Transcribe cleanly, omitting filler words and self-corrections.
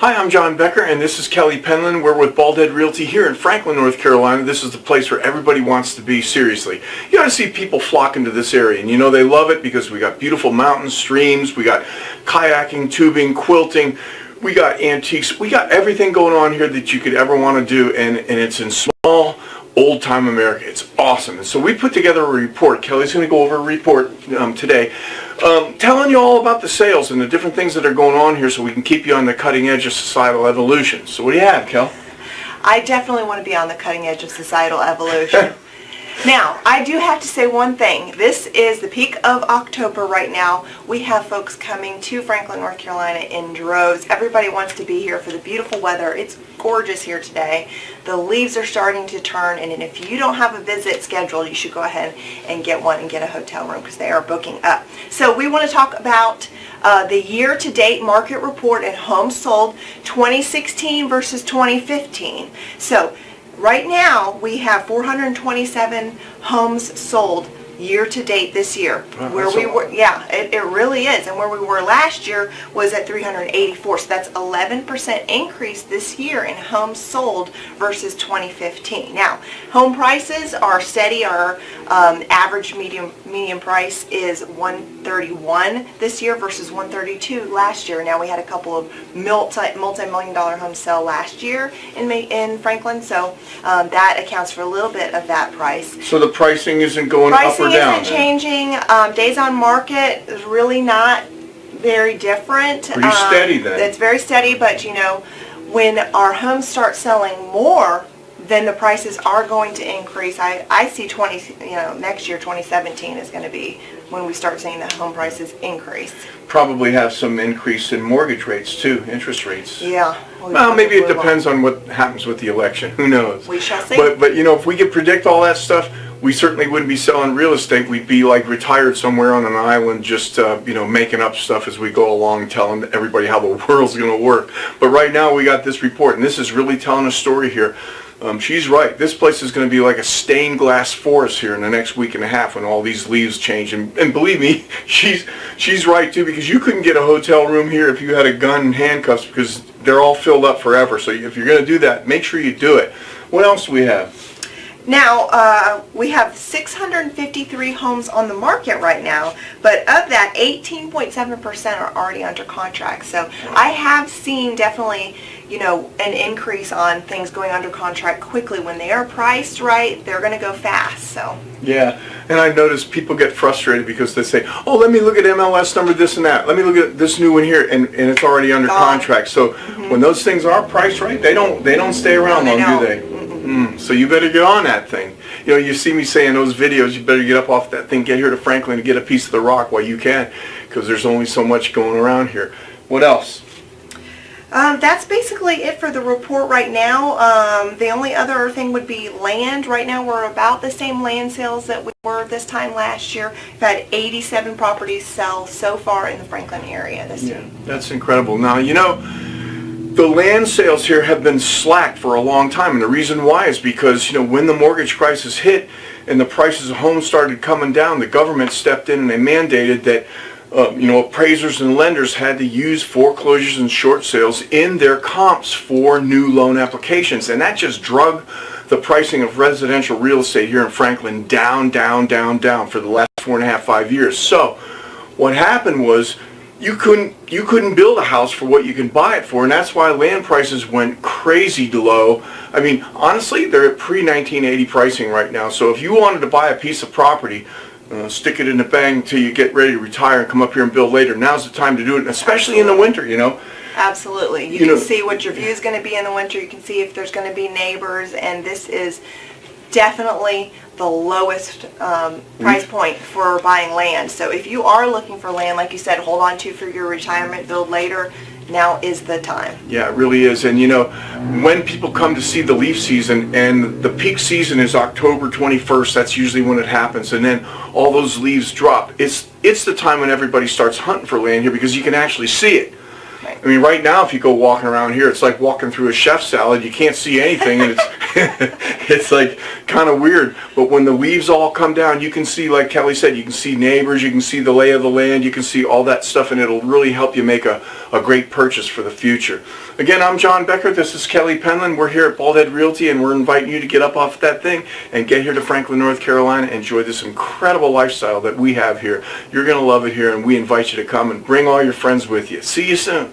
Hi, I'm John Becker, and this is Kelly Penland. We're with Bald Head Realty here in Franklin, North Carolina. This is the place where everybody wants to be, seriously. You ought to see people flocking to this area, and you know they love it because we got beautiful mountains, streams, we got kayaking, tubing, quilting, we got antiques, we got everything going on here that you could ever want to do, and it's in small, old-time America. It's awesome. And so we put together a report. Kelly's going to go over a report today telling you all about the sales and the different things that are going on here so we can keep you on the cutting edge of societal evolution. So what do you have, Kel? I definitely want to be on the cutting edge of societal evolution. Now, I do have to say one thing. This is the peak of October right now. We have folks coming to Franklin, North Carolina in droves. Everybody wants to be here for the beautiful weather. It's gorgeous here today. The leaves are starting to turn, and if you don't have a visit scheduled, you should go ahead and get one and get a hotel room because they are booking up. So we want to talk about the year-to-date market report and homes sold 2016 versus 2015. So right now, we have 427 homes sold year to date this year. Wow, where we were, yeah, it really is. And where we were last year was at 384. So that's 11% increase this year in homes sold versus 2015. Now, home prices are steady. Our average median price is $131 this year versus $132 last year. Now we had a couple of multi-million-dollar homes sell last year in Franklin, so that accounts for a little bit of that price. So the pricing isn't going up or down? Pricing isn't changing. Days on market is really not very different. Pretty steady then. It's very steady, but you know, when our homes start selling more, then the prices are going to increase. I see next year, 2017 is going to be when we start seeing the home prices increase. Probably have some increase in mortgage rates too, interest rates. Yeah. Well, maybe it depends on what happens with the election. Who knows? We shall see. But you know, if we could predict all that stuff, we certainly wouldn't be selling real estate. We'd be like retired somewhere on an island, just making up stuff as we go along, telling everybody how the world's going to work. But right now, we got this report, and this is really telling a story here. She's right. This place is going to be like a stained glass forest here in the next week and a half when all these leaves change. And believe me, she's right too, because you couldn't get a hotel room here if you had a gun and handcuffs because they're all filled up forever. So if you're going to do that, make sure you do it. What else do we have? Now, we have 653 homes on the market right now, but of that, 18.7% are already under contract. So I have seen definitely, an increase on things going under contract quickly. When they are priced right, they're going to go fast. So yeah, and I notice people get frustrated because they say, oh, let me look at MLS number this and that. Let me look at this new one here, and it's already under contract. So when those things are priced right, they don't stay around long, do they? So you better get on that thing. You see me saying those videos, you better get up off that thing, get here to Franklin and get a piece of the rock while you can, because there's only so much going around here. What else? That's basically it for the report right now. The only other thing would be land. Right now we're about the same land sales that we were this time last year. We've had 87 properties sell so far in the Franklin area this year. That's incredible. Now, the land sales here have been slack for a long time, and the reason why is because, when the mortgage crisis hit and the prices of homes started coming down, the government stepped in and they mandated that, appraisers and lenders had to use foreclosures and short sales in their comps for new loan applications, and that just drug the pricing of residential real estate here in Franklin down for the last 4.5-5 years. So what happened was, you couldn't build a house for what you can buy it for, and that's why land prices went crazy low. I mean, honestly, they're at pre-1980 pricing right now. So if you wanted to buy a piece of property, stick it in the bank until you get ready to retire and come up here and build later, now's the time to do it, especially in the winter, Absolutely. You can see what your view is going to be in the winter. You can see if there's going to be neighbors, and this is definitely the lowest price point for buying land. So if you are looking for land, like you said, hold on to for your retirement, build later, now is the time. Yeah, it really is. And when people come to see the leaf season, and the peak season is October 21st, that's usually when it happens, and then all those leaves drop. It's the time when everybody starts hunting for land here because you can actually see it. Right. I mean, right now, if you go walking around here, it's like walking through a chef's salad. You can't see anything, and it's it's like kind of weird. But when the leaves all come down, you can see, like Kelly said, you can see neighbors, you can see the lay of the land, you can see all that stuff, and it'll really help you make a great purchase for the future. Again, I'm John Becker. This is Kelly Penland. We're here at Baldhead Realty, and we're inviting you to get up off that thing and get here to Franklin, North Carolina, and enjoy this incredible lifestyle that we have here. You're going to love it here, and we invite you to come and bring all your friends with you. See you soon.